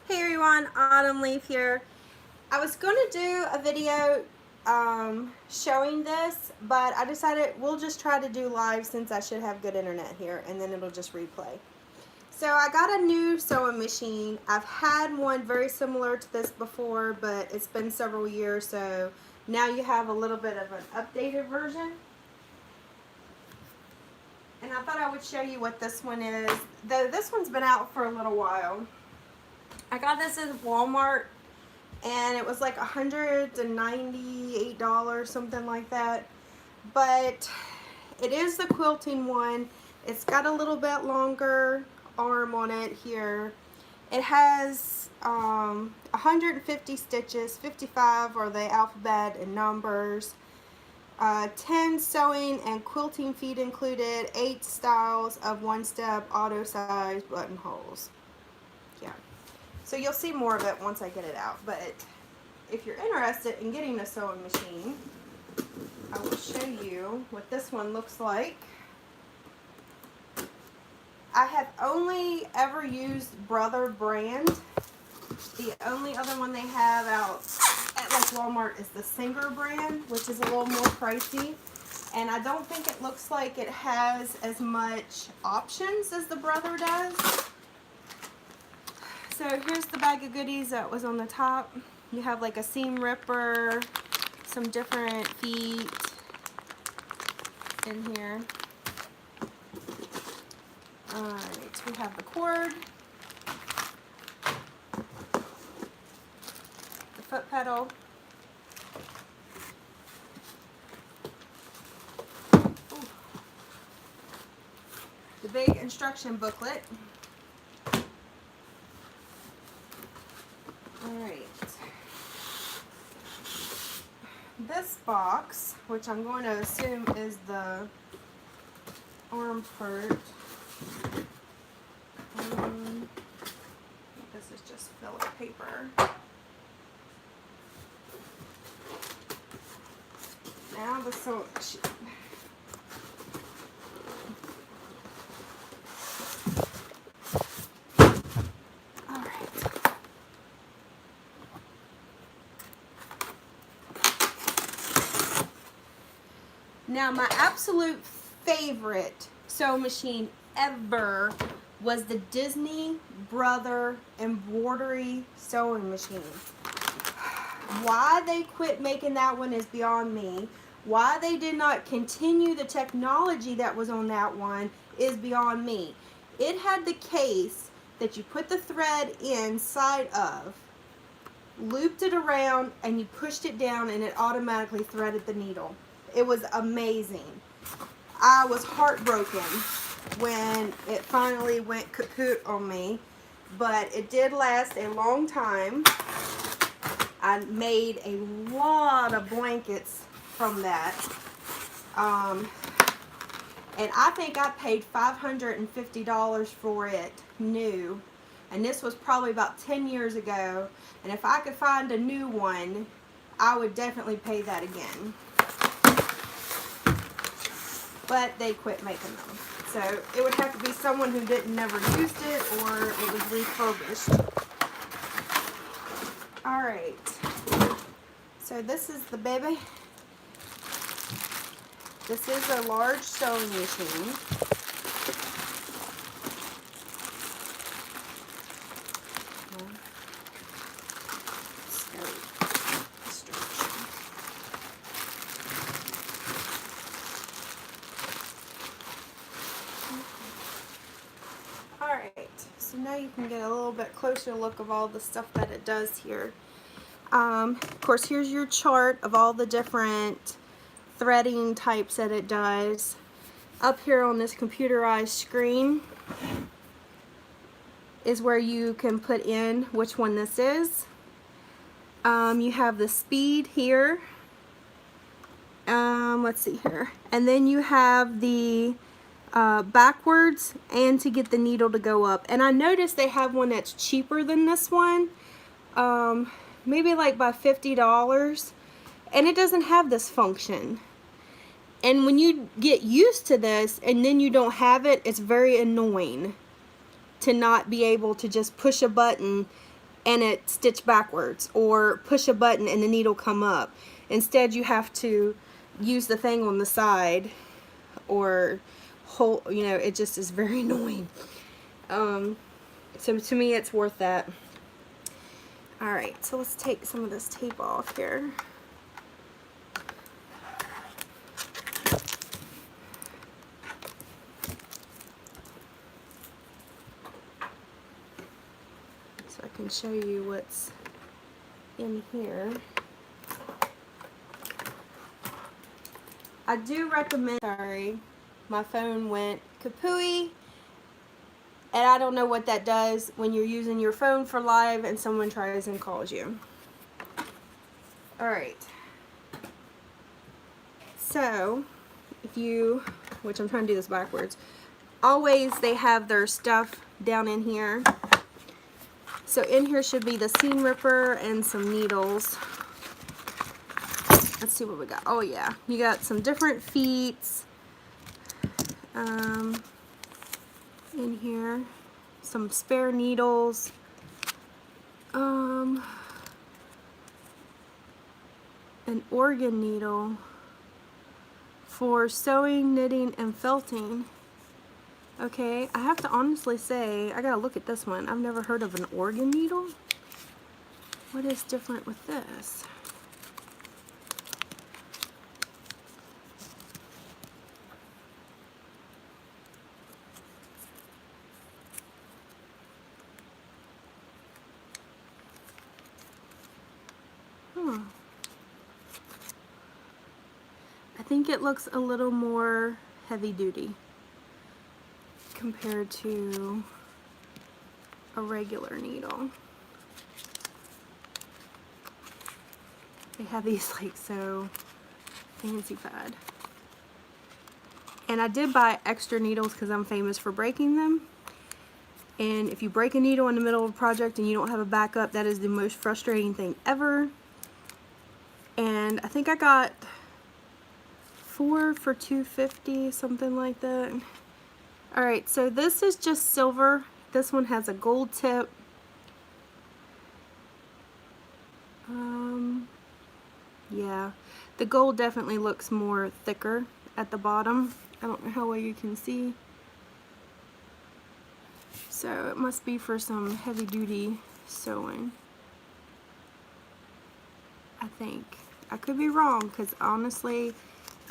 Hey everyone, Autumn Leaf here. I was going to do a video showing this, but I decided we'll just try to do live since I should have good internet here, and then it'll just replay. So I got a new sewing machine. I've had one very similar to this before, but it's been several years, so now you have a little bit of an updated version. And I thought I would show you what this one is, though this one's been out for a little while. I got this at Walmart and it was like $198, something like that. But it is the quilting one. It's got a little bit longer arm on it here. It has 150 stitches, 55 are the alphabet and numbers. 10 sewing and quilting feet included, 8 styles of one-step auto-size buttonholes. Yeah. So you'll see more of it once I get it out, but if you're interested in getting a sewing machine, I will show you what this one looks like. I have only ever used Brother brand. The only other one they have out at like Walmart is the Singer brand, which is a little more pricey. And I don't think it looks like it has as much options as the Brother does. So here's the bag of goodies that was on the top. You have like a seam ripper, some different feet in here. Alright, we have the cord, the foot pedal, the big instruction booklet. Alright, this box, which I'm going to assume is the arm part. This is just filler paper. Now the sewing sheet. Now my absolute favorite sewing machine ever was the Disney Brother embroidery sewing machine. Why they quit making that one is beyond me. Why they did not continue the technology that was on that one is beyond me. It had the case that you put the thread inside of, looped it around, and you pushed it down and it automatically threaded the needle. It was amazing. I was heartbroken when it finally went kaput on me, but it did last a long time. I made a lot of blankets from that. And I think I paid $550 for it new. And this was probably about 10 years ago. And if I could find a new one, I would definitely pay that again. But they quit making them. So it would have to be someone who never used it, or it was refurbished. Alright. So this is the baby. This is a large sewing machine. So now you can get a little bit closer look of all the stuff that it does here. Of course, here's your chart of all the different threading types that it does. Up here on this computerized screen is where you can put in which one this is. You have the speed here. Let's see here. And then you have the backwards and to get the needle to go up. And I noticed they have one that's cheaper than this one, maybe like by $50, and it doesn't have this function. And when you get used to this and then you don't have it, it's very annoying to not be able to just push a button and it stitched backwards, or push a button and the needle come up. Instead, you have to use the thing on the side, or hold, you know, it just is very annoying. So to me, it's worth that. All right, so let's take some of this tape off here. So I can show you what's in here. I do recommend, sorry, my phone went kapooey, and I don't know what that does when you're using your phone for live and someone tries and calls you. Alright, so if you, which I'm trying to do this backwards, always they have their stuff down in here. So in here should be the seam ripper and some needles. Let's see what we got. Oh yeah, you got some different feet in here, some spare needles, an organ needle for sewing, knitting, and felting. Okay, I have to honestly say, I gotta look at this one. I've never heard of an organ needle. What is different with this? I think it looks a little more heavy duty compared to a regular needle. They have these like so fancy-fied. And I did buy extra needles because I'm famous for breaking them. And if you break a needle in the middle of a project and you don't have a backup, that is the most frustrating thing ever. And I think I got 4 for $2.50, something like that. Alright, so this is just silver. This one has a gold tip. Yeah, the gold definitely looks more thicker at the bottom. I don't know how well you can see. So it must be for some heavy duty sewing, I think. I could be wrong because honestly,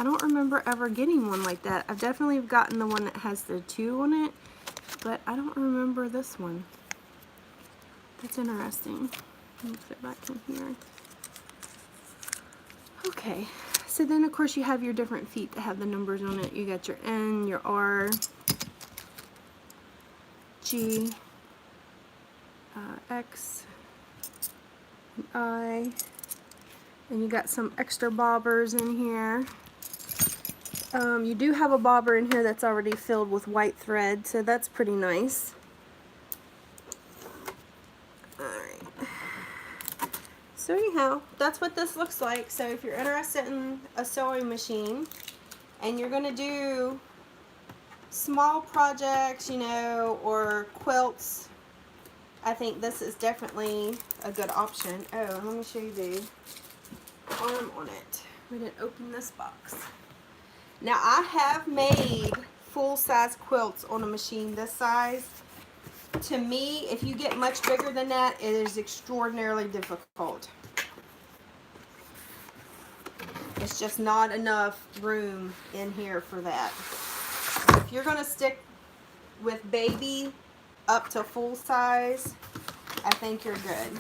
I don't remember ever getting one like that. I've definitely gotten the one that has the 2 on it, but I don't remember this one. That's interesting. Let me put it back in here. Okay, so then of course you have your different feet that have the numbers on it. You got your N, your R, G, X, and I, and you got some extra bobbers in here. You do have a bobber in here that's already filled with white thread, so that's pretty nice. Alright. So anyhow, that's what this looks like. So if you're interested in a sewing machine and you're going to do small projects, you know, or quilts, I think this is definitely a good option. Oh, let me show you the arm on it. We didn't open this box. Now I have made full-size quilts on a machine this size. To me, if you get much bigger than that, it is extraordinarily difficult. It's just not enough room in here for that. If you're going to stick with baby up to full size, I think you're good.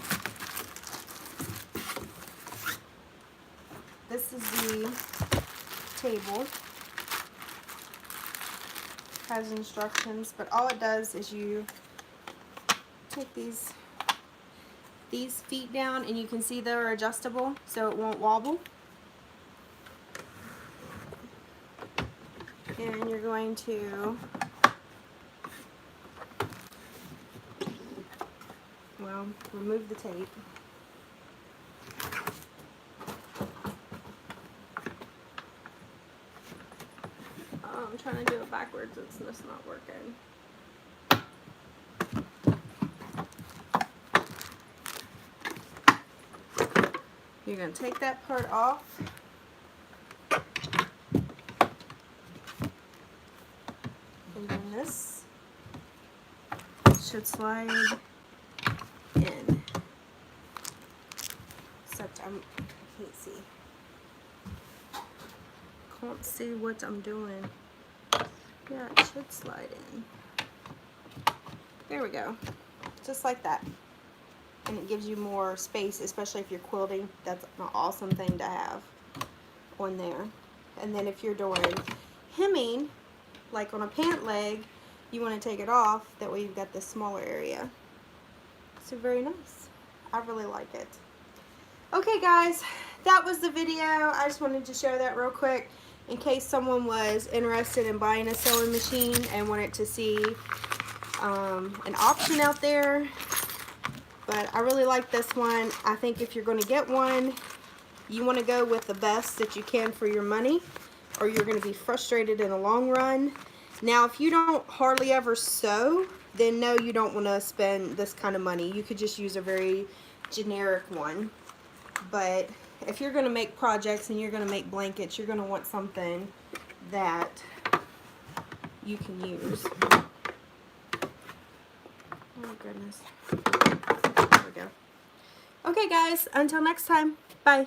This is the table. Has instructions, but all it does is you take these feet down, and you can see they're adjustable so it won't wobble. And you're going to, well, remove the tape. Oh, I'm trying to do it backwards, it's just not working. You're going to take that part off. And then this should slide in. Except I can't see. Can't see what I'm doing. Yeah, it should slide in. There we go. Just like that. And it gives you more space, especially if you're quilting. That's an awesome thing to have on there. And then if you're doing hemming, like on a pant leg, you want to take it off. That way you've got this smaller area. So very nice. I really like it. Okay guys, that was the video. I just wanted to show that real quick in case someone was interested in buying a sewing machine and wanted to see an option out there. But I really like this one. I think if you're going to get one, you want to go with the best that you can for your money, or you're going to be frustrated in the long run. Now, if you don't hardly ever sew, then no, you don't want to spend this kind of money. You could just use a very generic one. But if you're going to make projects and you're going to make blankets, you're going to want something that you can use. Oh, goodness. There we go. Okay, guys, until next time. Bye.